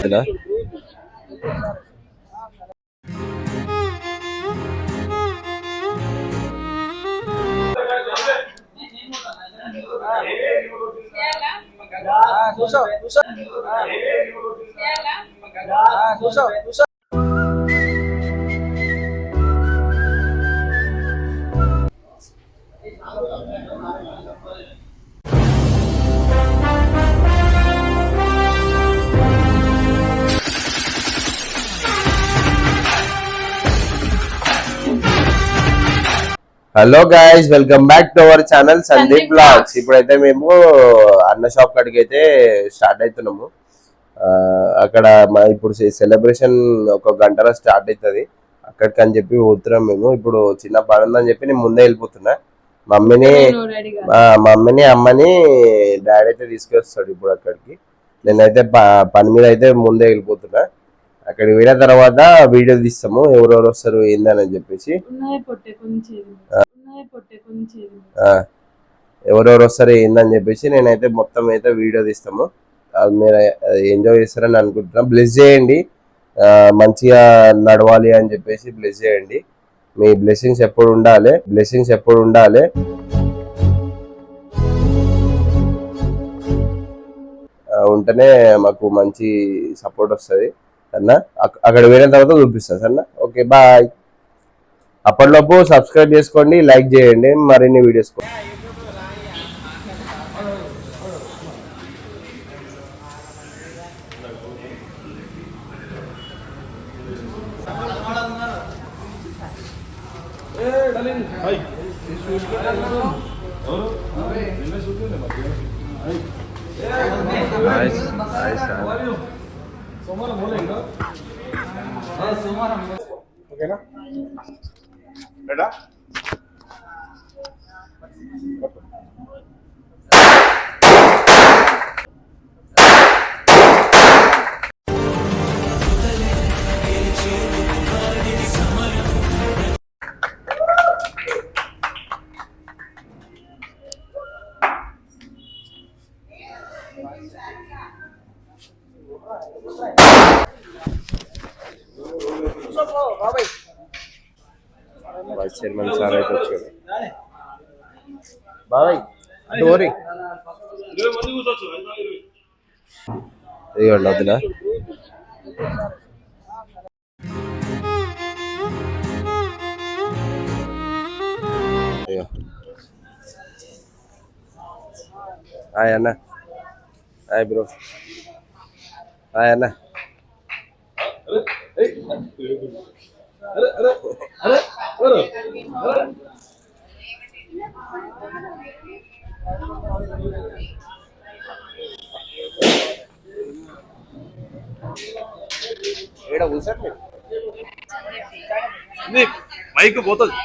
వద్దునా? Hello guys, welcome back to our channel Sandeep blogs. ఇప్పుడైతే మేము అన్న షాప్ కాడికి అయితే స్టార్ట్ అవుతున్నాము. అక్కడ ఇప్పుడు సెలబ్రేషన్ ఒక గంటలో స్టార్ట్ అవుతుంది. అక్కడికి అని చెప్పి పోతున్నాం మేము. ఇప్పుడు చిన్న పని ఉందని చెప్పి నేను ముందే వెళ్ళిపోతున్నా. మమ్మీని అమ్మని డాడీ అయితే తీసుకొస్తాడు ఇప్పుడు అక్కడికి. నేనైతే పని మీద అయితే ముందే వెళ్ళిపోతున్నా. అక్కడికి వెళ్ళిన తర్వాత వీడియో తీస్తాము, ఎవరెవరు వస్తారు ఏందని చెప్పేసి. ఎవరెవరు వస్తారు ఏందని చెప్పేసి నేనైతే మొత్తం అయితే వీడియో తీస్తాము. అది మీరు ఎంజాయ్ చేస్తారని అనుకుంటున్నాం. బ్లెస్ చేయండి, మంచిగా నడవాలి అని చెప్పేసి బ్లెస్ చేయండి. మీ బ్లెస్సింగ్స్ ఎప్పుడు ఉండాలి. ఉంటేనే మాకు మంచి సపోర్ట్ వస్తుంది అన్న. అక్కడ వెళ్ళిన తర్వాత చూపిస్తాను అన్న. Okay, bye. అప్పటిలోపు సబ్స్క్రైబ్ చేసుకోండి, లైక్ చేయండి, మరిన్ని వీడియోస్ ఓకేనా? వైస్ చైర్మన్ సార్ అయితే వచ్చాడు. బాబాయ్ డోరీ ఇదిగోండి వద్దునా? హాయ్ అన్న. Hi bro. హాయ్ అన్న. మైక్ పోతుంది.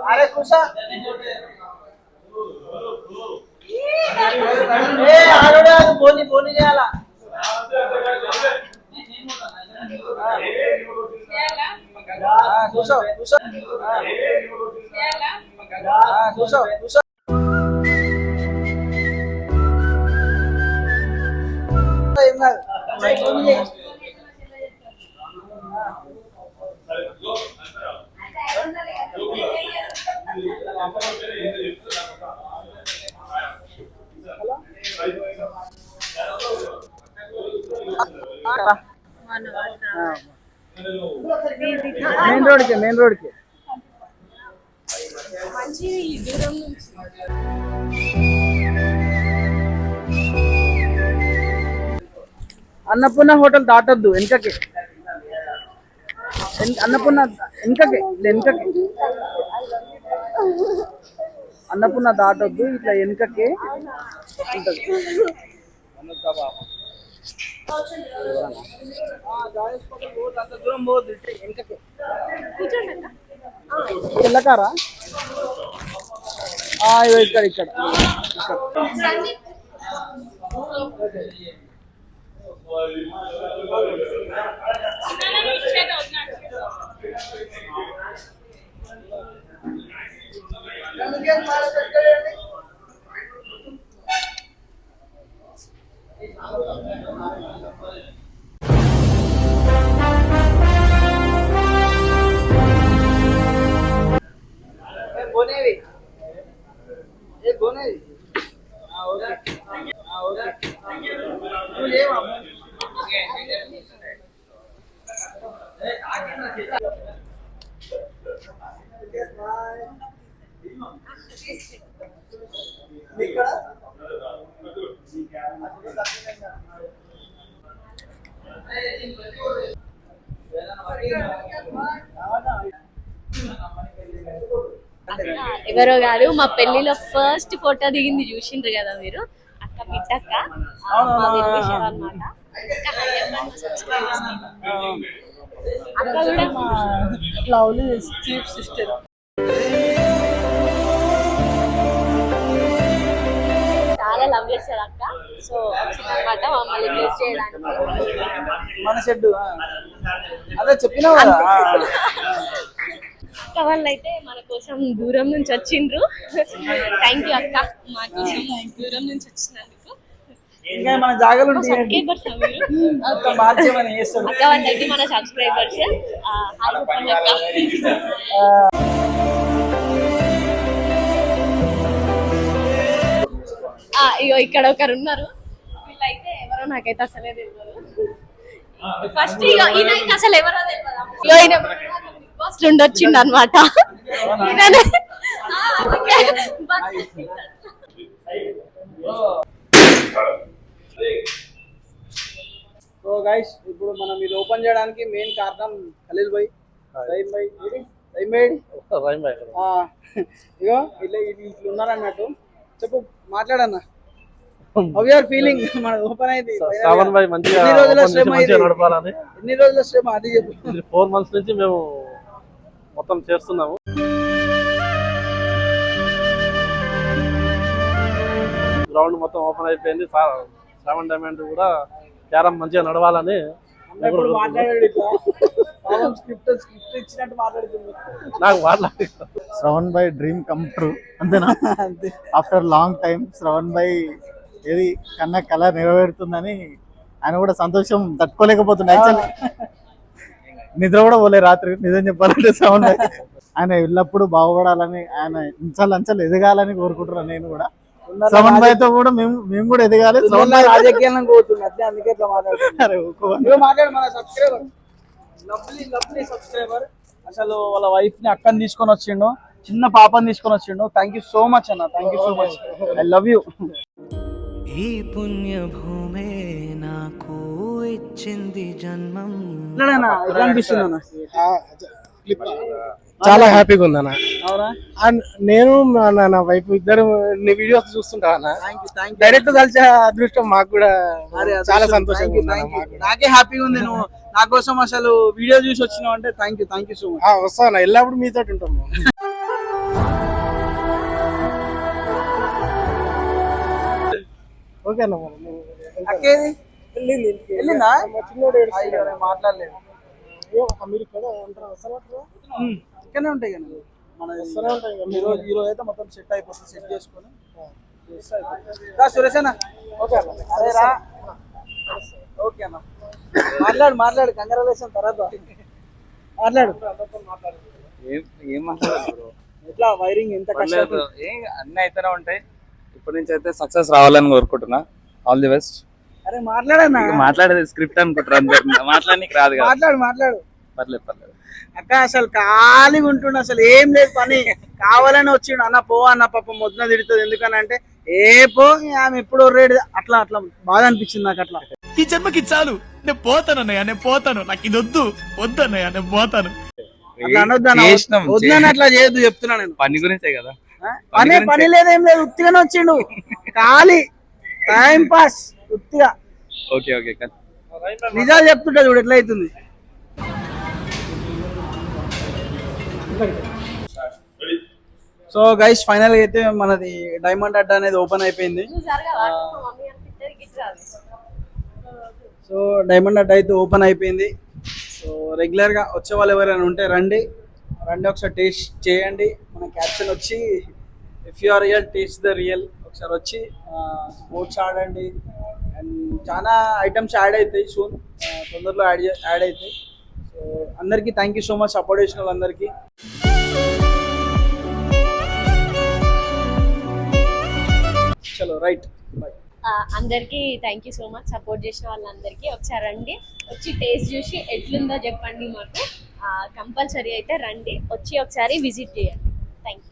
अरे कुछ बोनी बोनी చేయాలా కూసో కూసో కూసో కూసో ఏం కాదు బోని మెయిన్ రోడ్కి అన్నపూర్ణ హోటల్ దాటొద్దు, వెనకకి. అన్నపూర్ణ వెనకకి. అన్నపూర్ణ దాటొద్దు, ఇట్లా వెనకకి ఉంటుంది. వెళ్ళకారా ఇక్కడ ఎవరో గారు మా పెళ్లిలో ఫస్ట్ ఫోటో దిగింది చూసిండ్రు కదా మీరు, అక్క బిడ్డక్క అన్నమాట. అక్క కూడా లవ్లీ చీఫ్ సిస్టర్. చాలా లవ్ చేస్తారు అక్క. సో వచ్చిందనమాట మమ్మల్ని బ్లెస్ చేయడానికి. మన షెడ్ అదే చెప్పినావు కదా. అక్క వాళ్ళు అయితే మన కోసం దూరం నుంచి వచ్చిండ్రు. థ్యాంక్ యూ అక్క, మా కోసం దూరం నుంచి వచ్చినందుకు. ఇంకా మన జాగాలు సబ్స్క్రైబర్స్ అక్క వాళ్ళు అయితే మన సబ్స్క్రైబర్స్. ఇగో ఇక్కడ ఒకరు ఉన్నారు, వీళ్ళైతే ఎవరో నాకైతే అసలే తెలియదు. ఫస్ట్ ఈయనకి అసలు ఎవరో తెలియదు. ఈయన బిగ్ బాస్ నుండి వచ్చిండు అనమాట. సో గైస్, ఇప్పుడు మనం ఇది ఓపెన్ చేయడానికి మెయిన్ కారణం ఖలీల్ భాయ్. ఇగో ఇట్లా ఇట్లా ఉన్నారన్నట్టు. చెప్పు, మాట్లాడన్నా. How you are feeling? మన ఓపెన్ అయింది. శ్రావణ్ భాయ్ మంచిగా నడపాలని. ఎన్ని రోజుల శ్రమ అది చెప్పు. 4 months నుంచి మేము మొత్తం చేస్తున్నాము. గ్రౌండ్ మొత్తం ఓపెన్ అయిపోయింది. శ్రావణ్ డైమండ్ కూడా క్యారమ్ మంచిగా నడవాలని నాకు మాట్లాడి. శ్రవణ్ భాయ్ డ్రీమ్ కమ్ ట్రూ, అంతేనా? ఆఫ్టర్ లాంగ్ టైం శ్రవణ్ భాయ్ ఏది కన్నా కళ నెరవేరుతుందని ఆయన కూడా సంతోషం తట్టుకోలేకపోతుంది. యాక్చువల్లీ నిద్ర కూడా పోలే రాత్రి, నిజం చెప్పాలంటే. శ్రవణ్ భాయ్ ఆయన ఎల్లప్పుడూ బాగుపడాలని, ఆయన అంచెలు ఎదగాలని కోరుకుంటున్నాను నేను కూడా. శ్రవణ్ భాయ్ తో కూడా మేము కూడా ఎదగాలి. రాజకీయాలను కోరుతున్నట్లే, అందుకే ఇట్లా మాట్లాడు. మన సబ్స్క్రైబర్, లవ్లీ సబ్స్క్రైబర్, అసలు వాళ్ళ వైఫ్ ని అక్కని తీసుకొని వచ్చిండు, చిన్న పాపని తీసుకొని వచ్చిండు. థ్యాంక్ యూ సో మచ్ అన్న, thank you so much. I love you. ఈ పుణ్య భూమే నాకు ఇచ్చింది జన్మం. ఎట్లా అనిపిస్తుంది అన్న? చాలా హ్యాపీగా ఉంది అన్న. అవునా? నేను నా వైఫ్ ఇద్దరు నీ వీడియోస్ చూస్తుంటా అన్న. డైరెక్ట్ కలిసే అదృష్టం మాకు కూడా చాలా సంతోషంగా ఉంది. నాకే హ్యాపీగా ఉంది. నువ్వు నా కోసం అసలు వీడియో చూసి వచ్చినావు అంటే థ్యాంక్ యూ సో మచ్. వస్తాను, ఎల్లప్పుడు మీతో ఉంటాము. ఓకే అన్న. అక్కేది వెళ్ళిందా? మాట్లాడలేదు. మీరు ఇక్కడ ఉంటారు, ఇక్కడనే ఉంటాయి కదా మన ఈరోజు అయితే మొత్తం సెట్ అయిపోతుంది. సెట్ చేసుకొని సురేష్ అన్న. ఓకే అన్న, అదేరా. ఓకే అన్న, మాట్లాడు. కంగ్రాచులేషన్. తర్వాత మాట్లాడు. ఏం మాట్లాడారు? ఎట్లా వైరింగ్ ఎంత కష్టం? అన్ని అయితేనే ఉంటాయి. ఇప్పటి నుంచి అయితే సక్సెస్ రావాలని కోరుకుంటున్నా. All the best. అరే మాట్లాడన్నా, మాట్లాడేది స్క్రిప్ట్ అనుకుంటారు అందరు, మాట్లాడడానికి రాదు కదా. మాట్లాడు. పర్లేదు. అక్క అసలు ఖాళీగా ఉంటుండు, అసలు ఏం లేదు పని, కావాలని వచ్చిండు. అన్న పో అన్న, పాపం మొద్దున తిడుతుంది. ఎందుకని అంటే పో ఆమె ఎప్పుడు రేడు అట్లా బాధ అనిపించింది నాకు. అట్లా ఈ జన్మకి చాలు, నేను పోతానన్నయ్య, నేను పోతాను, నాకు ఇది వద్దన్నయ్య, నేను పోతాను. అట్లా అనొద్దు, చేసినాం, వద్దని అట్లా చేయొద్దు చెప్తున్నా నేను. పని గురించే కదా. పని లేదేం లేదు, ఉత్తిగానే వచ్చిండు, ఖాళీ టైం పాస్ ఉత్తిగా. ఓకే నిజాలు చెప్తుంటా చూడు ఎట్లా అవుతుంది. సో గైస్ ఫైనల్ అయితే మనది డైమండ్ అడ్డా అనేది ఓపెన్ అయిపోయింది. సో డైమండ్ అడ్డా అయితే ఓపెన్ అయిపోయింది. సో రెగ్యులర్ గా వచ్చే వాళ్ళు ఎవరైనా ఉంటే రండి ఒకసారి టేస్ట్ చేయండి. మన క్యాప్షన్ వచ్చి if you are real taste the real. ఒకసారి వచ్చి స్పోర్ట్స్ ఆడండి. అండ్ చాలా ఐటమ్స్ యాడ్ అవుతాయి సూన్, తొందరలో యాడ్ అవుతాయి. సో అందరికీ thank you so much support చేసిన వాళ్ళందరికీ. చలో రైట్ బాయ్. అందరికీ thank you so much support చేసిన వాళ్ళందరికీ. ఒకసారి రండి, వచ్చి టేస్ట్ చూసి ఎట్లుందో చెప్పండి మాకు. కంపల్సరీ అయితే రండి, వచ్చి ఒకసారి విజిట్ చేయండి. Thank you.